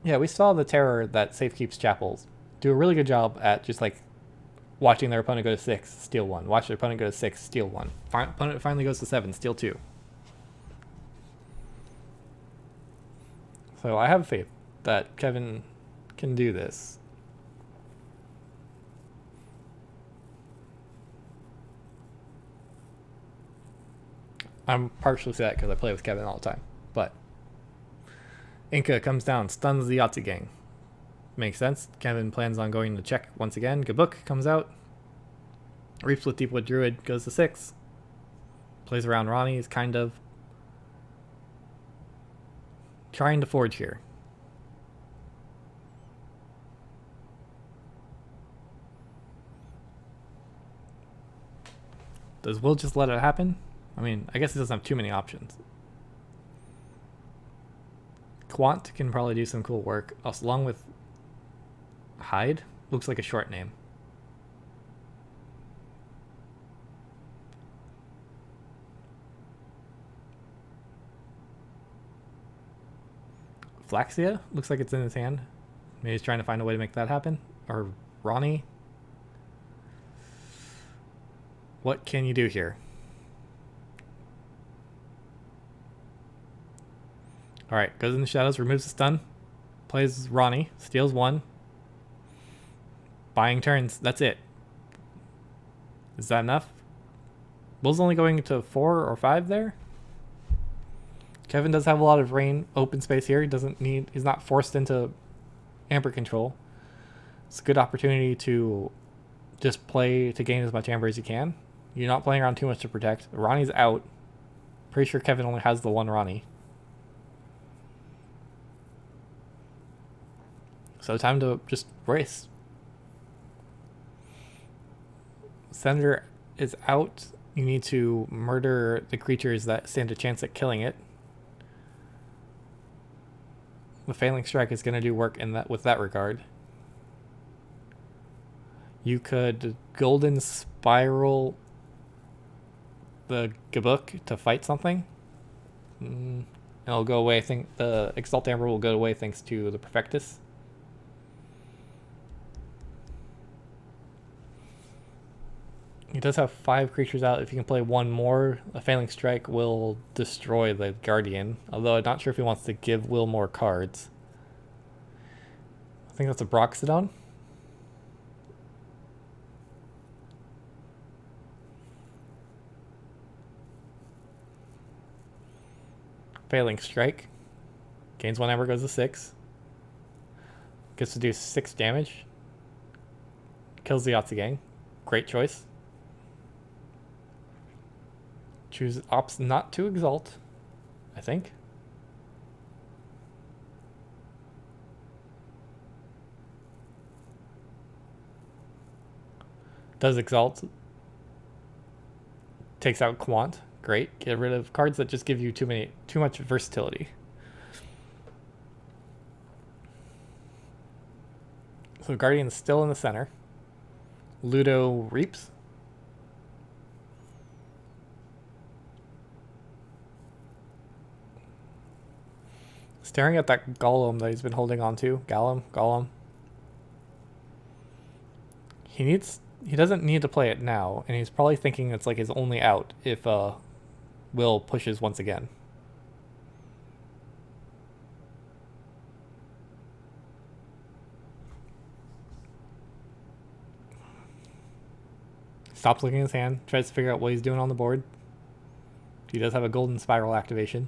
the terror that Safekeeps Chapels do a really good job at just like watching their opponent go to 6, steal 1. Watch their opponent go to 6, steal 1. Opponent finally goes to 7, steal 2. So I have faith that Kevin can do this. I'm partially sad because I play with Kevin all the time. But Inca comes down, stuns the Yahtzee gang. Makes sense. Kevin plans on going to check once again. Good book comes out. Reaps with Deepwood Druid goes to 6. Plays around Ronnie. Is kind of trying to forge here. Does Will just let it happen? I mean, I guess he doesn't have too many options. Quant can probably do some cool work, along with Hyde. Looks like a short name. Flaxia looks like it's in his hand. Maybe he's trying to find a way to make that happen. Or Ronnie. What can you do here? Alright, goes in the shadows, removes the stun. Plays Ronnie, steals 1. Buying turns, that's it. Is that enough? Will's only going to 4 or 5 there. Kevin does have a lot of rain open space here. He's not forced into amber control. It's a good opportunity to just play to gain as much amber as you can. You're not playing around too much to protect. Ronnie's out. Pretty sure Kevin only has the one Ronnie. So time to just race. Senator is out. You need to murder the creatures that stand a chance at killing it. The Failing Strike is going to do work with that regard. You could Golden Spiral the Gabuk to fight something. And it'll go away. I think the Exalt Amber will go away thanks to the Perfectus. He does have 5 creatures out. If you can play one more, a Failing Strike will destroy the Guardian. Although I'm not sure if he wants to give Will more cards. I think that's a Broxodon. Failing Strike. Gains 1 amber, goes to 6. Gets to do 6 damage. Kills the Yahtzee Gang. Great choice. Opts not to exalt, I think. Does exalt. Takes out Quant. Great. Get rid of cards that just give you too much versatility. So Guardian's still in the center. Ludo reaps. Staring at that Golem that he's been holding on to. Golem. He doesn't need to play it now, and he's probably thinking it's like his only out if Will pushes once again. Stops looking at his hand, tries to figure out what he's doing on the board. He does have a Golden Spiral activation.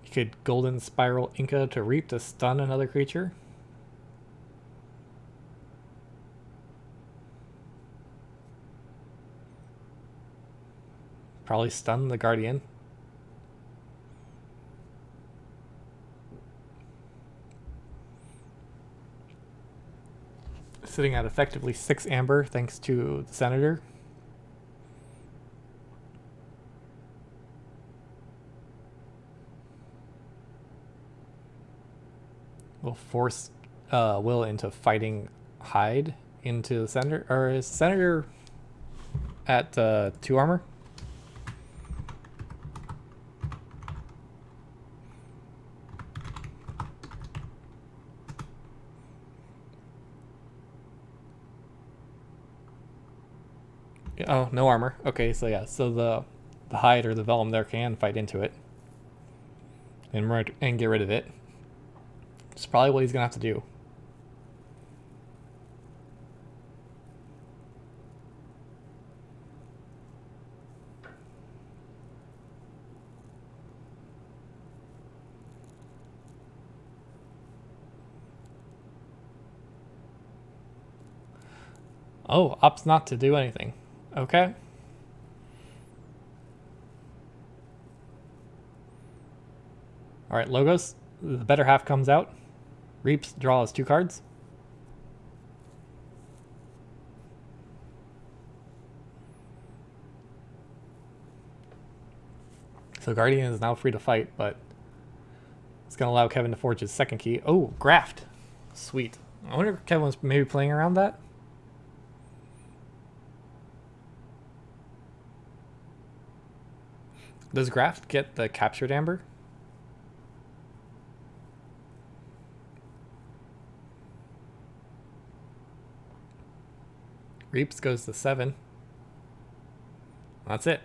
You could Golden Spiral Inca to reap to stun another creature. Probably stun the Guardian. Sitting at effectively 6 amber thanks to the Senator. Will force Will into fighting Hyde into the Senator. Or is Senator at 2 armor? Oh, no armor. Okay, so yeah, so the Hyde or the Vellum there can fight into it and get rid of it. It's probably what he's gonna have to do. Oh, opts not to do anything. Okay. Alright, Logos. The better half comes out. Reaps, draws 2 cards. So Guardian is now free to fight, but it's going to allow Kevin to forge his second key. Oh, Graft. Sweet. I wonder if Kevin was maybe playing around that. Does Graft get the captured amber? Reaps goes to 7. That's it.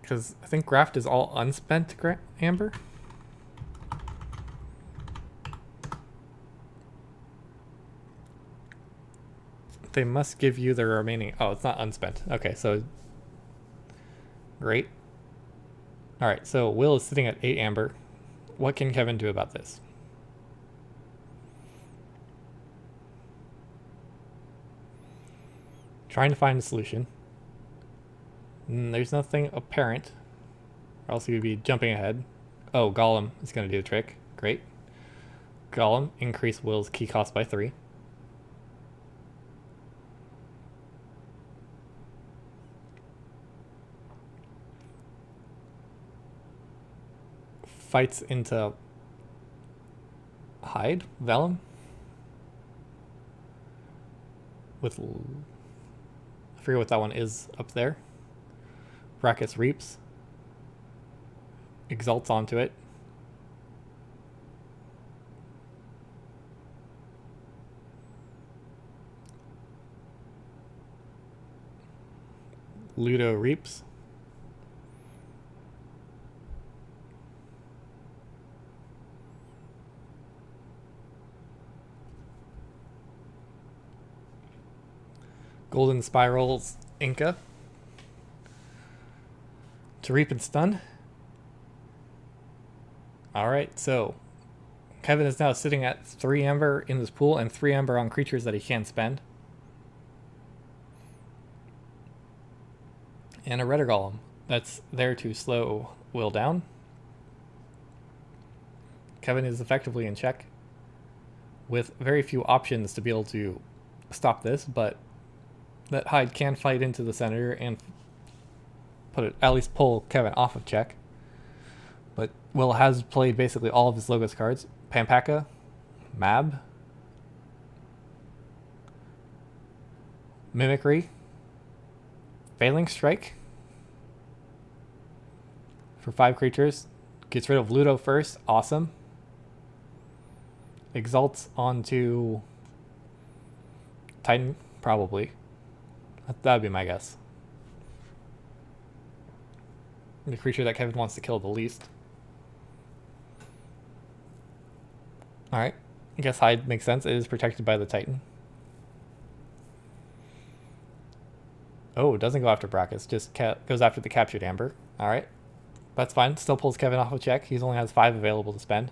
Because I think Graft is all unspent amber. They must give you the remaining... Oh, it's not unspent. Okay, so... Great. Alright, so Will is sitting at 8 amber. What can Kevin do about this? Trying to find a solution. There's nothing apparent. Or else he would be jumping ahead. Oh, Golem is going to do the trick. Great. Golem, increase Will's key cost by 3. Fights into Hide, Vellum. With... I forget what that one is up there. Brackets Reaps. Exalts onto it. Ludo Reaps. Golden Spirals Inca. To reap and stun. Alright, so Kevin is now sitting at 3 amber in this pool and 3 amber on creatures that he can spend. And a Redder Golem that's there to slow Will down. Kevin is effectively in check with very few options to be able to stop this, but that Hide can fight into the center and put it, at least pull Kevin off of check. But Will has played basically all of his Logos cards. Pampaka, Mab, Mimicry, Failing Strike for 5 creatures. Gets rid of Ludo first. Awesome. Exalts onto Titan, probably. That would be my guess. The creature that Kevin wants to kill the least. Alright. I guess Hide makes sense. It is protected by the Titan. Oh, it doesn't go after brackets. Just goes after the captured amber. Alright. That's fine. Still pulls Kevin off of check. He only has 5 available to spend.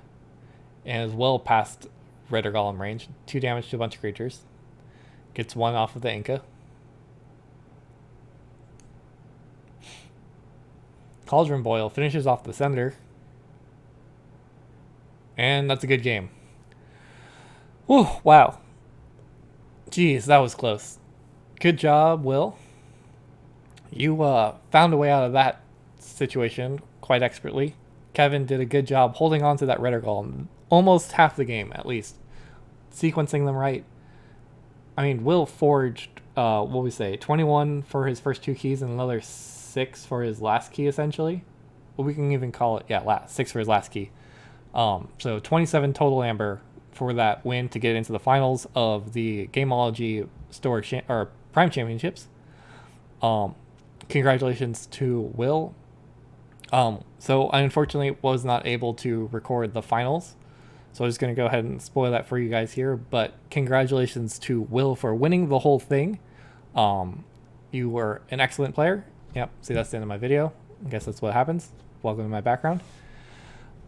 And is well past Redder Golem range. 2 damage to a bunch of creatures. Gets 1 off of the Inca. Cauldron Boil finishes off the sender. And that's a good game. Whew, wow. Jeez, that was close. Good job, Will. You found a way out of that situation quite expertly. Kevin did a good job holding on to that Redder Golem. Almost half the game, at least. Sequencing them right. I mean, Will forged, what we say, 21 for his first 2 keys and another 6 for his last key, essentially. Well, we can even call it, yeah, 6 for his last key. So 27 total amber for that win to get into the finals of the Gameology Store or Prime Championships. Congratulations to Will. So I unfortunately was not able to record the finals. So I'm just going to go ahead and spoil that for you guys here. But congratulations to Will for winning the whole thing. You were an excellent player. Yep, see, that's the end of my video. I guess that's what happens. Welcome to my background.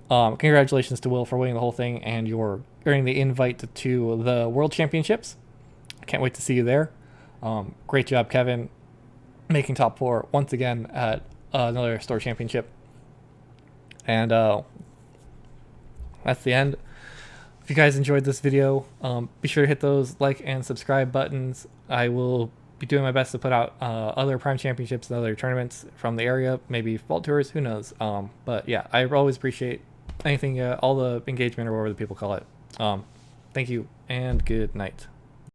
Congratulations to Will for winning the whole thing, and you're earning the invite to the World Championships. I can't wait to see you there. Great job, Kevin, making top 4 once again at another store championship. And that's the end. If you guys enjoyed this video, be sure to hit those like and subscribe buttons. I will be doing my best to put out other Prime Championships and other tournaments from the area, maybe Vault Tours, who knows. But yeah, I always appreciate anything, all the engagement or whatever the people call it. Thank you and good night.